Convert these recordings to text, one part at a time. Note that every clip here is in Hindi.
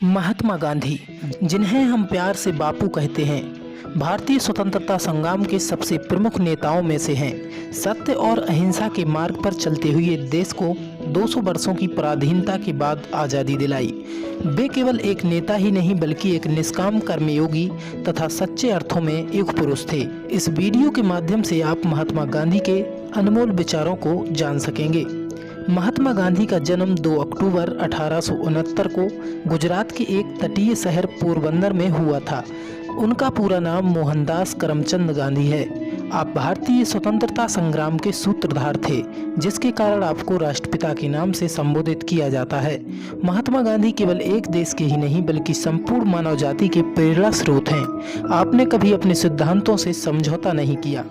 महात्मा गांधी, जिन्हें हम प्यार से बापू कहते हैं, भारतीय स्वतंत्रता संग्राम के सबसे प्रमुख नेताओं में से हैं। सत्य और अहिंसा के मार्ग पर चलते हुए देश को 200 वर्षों की पराधीनता के बाद आज़ादी दिलाई। वे केवल एक नेता ही नहीं बल्कि एक निष्काम कर्मयोगी तथा सच्चे अर्थों में युग पुरुष थे। इस वीडियो के माध्यम से आप महात्मा गांधी के अनमोल विचारों को जान सकेंगे। महात्मा गांधी का जन्म 2 अक्टूबर 1869 को गुजरात के एक तटीय शहर पोरबंदर में हुआ था। उनका पूरा नाम मोहनदास करमचंद गांधी है। आप भारतीय स्वतंत्रता संग्राम के सूत्रधार थे, जिसके कारण आपको राष्ट्रपिता के नाम से संबोधित किया जाता है। महात्मा गांधी केवल एक देश के ही नहीं बल्कि संपूर्ण मानव जाति के प्रेरणा स्रोत हैं। आपने कभी अपने सिद्धांतों से समझौता नहीं किया।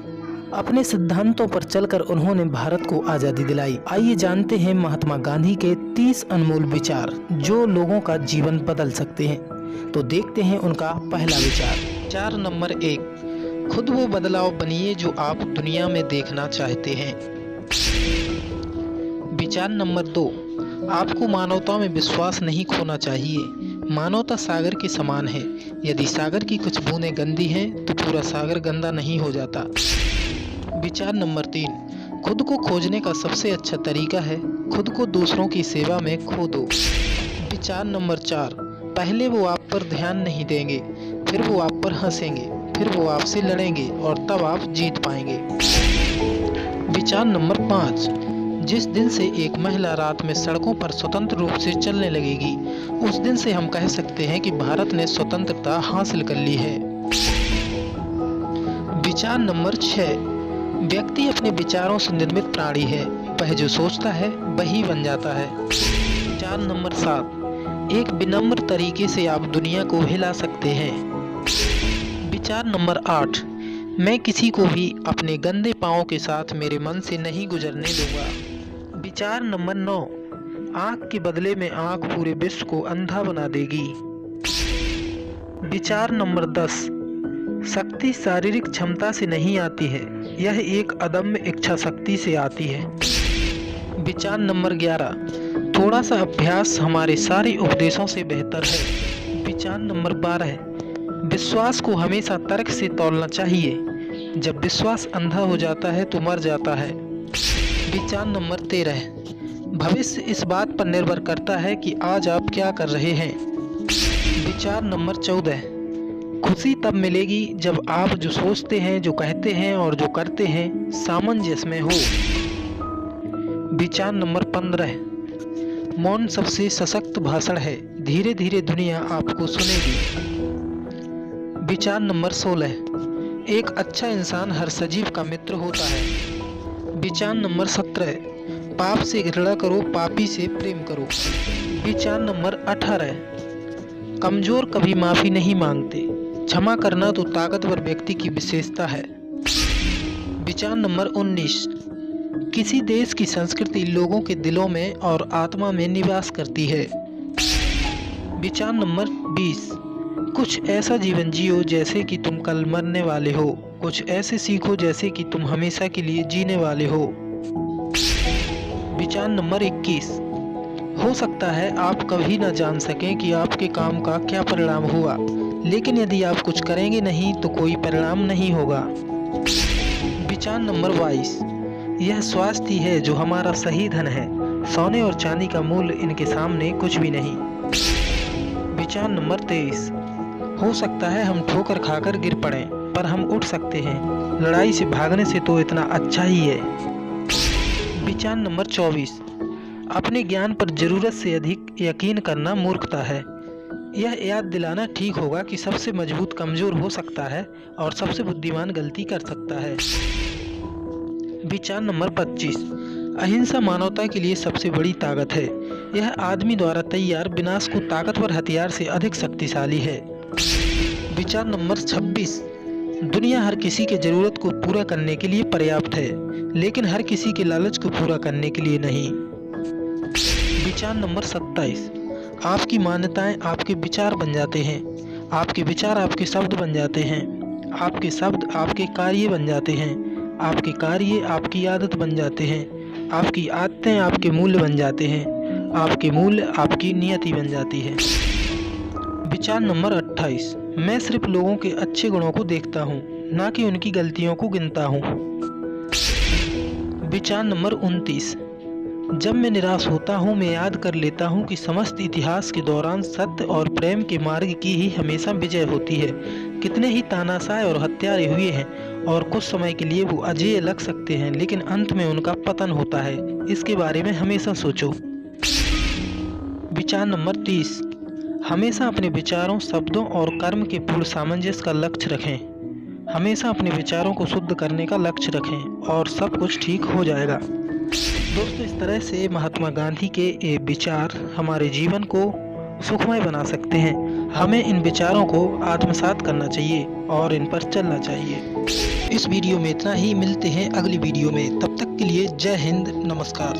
अपने सिद्धांतों पर चलकर उन्होंने भारत को आज़ादी दिलाई। आइए जानते हैं महात्मा गांधी के 30 अनमोल विचार जो लोगों का जीवन बदल सकते हैं। तो देखते हैं उनका पहला विचार नंबर 1, खुद वो बदलाव बनिए जो आप दुनिया में देखना चाहते हैं। विचार नंबर 2, आपको मानवता में विश्वास नहीं खोना चाहिए। मानवता सागर के समान है। यदि सागर की कुछ बूंदें गंदी हैं तो पूरा सागर गंदा नहीं हो जाता। विचार नंबर 3, खुद को खोजने का सबसे अच्छा तरीका है खुद को दूसरों की सेवा में खो दो। विचार नंबर 4, पहले वो आप पर ध्यान नहीं देंगे, फिर वो आप पर हंसेंगे, फिर वो आपसे लड़ेंगे और तब आप जीत पाएंगे। विचार नंबर 5, जिस दिन से एक महिला रात में सड़कों पर स्वतंत्र रूप से चलने लगेगी, उस दिन से हम कह सकते हैं कि भारत ने स्वतंत्रता हासिल कर ली है। विचार नंबर 6, व्यक्ति अपने विचारों से निर्मित प्राणी है। वह जो सोचता है वही बन जाता है। विचार नंबर 7, एक विनम्र तरीके से आप दुनिया को हिला सकते हैं। विचार नंबर 8, मैं किसी को भी अपने गंदे पांवों के साथ मेरे मन से नहीं गुजरने दूंगा। विचार नंबर 9, आँख के बदले में आँख पूरे विश्व को अंधा बना देगी। विचार नंबर 10, शक्ति शारीरिक क्षमता से नहीं आती है, यह एक अदम्य इच्छा शक्ति से आती है। विचार नंबर 11, थोड़ा सा अभ्यास हमारे सारे उपदेशों से बेहतर है। विचार नंबर 12, विश्वास को हमेशा तर्क से तौलना चाहिए। जब विश्वास अंधा हो जाता है तो मर जाता है। विचार नंबर 13, भविष्य इस बात पर निर्भर करता है कि आज आप क्या कर रहे हैं। विचार नंबर 14, खुशी तब मिलेगी जब आप जो सोचते हैं, जो कहते हैं और जो करते हैं सामंजस्य में हो। विचार नंबर 15, मौन सबसे सशक्त भाषण है, धीरे धीरे दुनिया आपको सुनेगी। विचार नंबर 16, एक अच्छा इंसान हर सजीव का मित्र होता है। विचार नंबर 17, पाप से घृणा करो, पापी से प्रेम करो। विचार नंबर 18, कमजोर कभी माफी नहीं मांगते, क्षमा करना तो ताकतवर व्यक्ति की विशेषता है। विचार नंबर 19, किसी देश की संस्कृति लोगों के दिलों में और आत्मा में निवास करती है। विचार नंबर 20, कुछ ऐसा जीवन जियो जैसे कि तुम कल मरने वाले हो, कुछ ऐसे सीखो जैसे कि तुम हमेशा के लिए जीने वाले हो। विचार नंबर 21, हो सकता है आप कभी न जान सकें कि आपके काम का क्या परिणाम हुआ, लेकिन यदि आप कुछ करेंगे नहीं तो कोई परिणाम नहीं होगा। विचार नंबर 22, यह स्वास्थ्य ही है जो हमारा सही धन है, सोने और चांदी का मूल्य इनके सामने कुछ भी नहीं। विचार नंबर 23, हो सकता है हम ठोकर खाकर गिर पड़ें, पर हम उठ सकते हैं, लड़ाई से भागने से तो इतना अच्छा ही है। विचार नंबर 24, अपने ज्ञान पर जरूरत से अधिक यकीन करना मूर्खता है। यह याद दिलाना ठीक होगा कि सबसे मजबूत कमजोर हो सकता है और सबसे बुद्धिमान गलती कर सकता है। विचार नंबर 25, अहिंसा मानवता के लिए सबसे बड़ी ताकत है। यह आदमी द्वारा तैयार विनाश को ताकतवर हथियार से अधिक शक्तिशाली है। विचार नंबर 26, दुनिया हर किसी के जरूरत को पूरा करने के लिए पर्याप्त है, लेकिन हर किसी के लालच को पूरा करने के लिए नहीं। विचार नंबर 27, आपकी मान्यताएं आपके विचार बन जाते हैं, आपके विचार आपके शब्द बन जाते हैं, आपके शब्द आपके कार्य बन जाते हैं, आपके कार्य आपकी आदत बन जाते हैं, आपकी आदतें आपके मूल्य बन जाते हैं, आपके मूल्य आपकी नियति बन जाती है। विचार नंबर 28। मैं सिर्फ लोगों के अच्छे गुणों को देखता हूँ, ना कि उनकी गलतियों को गिनता हूँ। विचार नंबर 29। जब मैं निराश होता हूँ, मैं याद कर लेता हूँ कि समस्त इतिहास के दौरान सत्य और प्रेम के मार्ग की ही हमेशा विजय होती है। कितने ही तानाशाह और हत्यारे हुए हैं और कुछ समय के लिए वो अजेय लग सकते हैं, लेकिन अंत में उनका पतन होता है। इसके बारे में हमेशा सोचो। विचार नंबर 30। हमेशा अपने विचारों, शब्दों और कर्म के पूर्ण सामंजस्य का लक्ष्य रखें। हमेशा अपने विचारों को शुद्ध करने का लक्ष्य रखें और सब कुछ ठीक हो जाएगा। दोस्तों, इस तरह से महात्मा गांधी के ये विचार हमारे जीवन को सुखमय बना सकते हैं। हमें इन विचारों को आत्मसात करना चाहिए और इन पर चलना चाहिए। इस वीडियो में इतना ही। मिलते हैं अगली वीडियो में। तब तक के लिए जय हिंद, नमस्कार।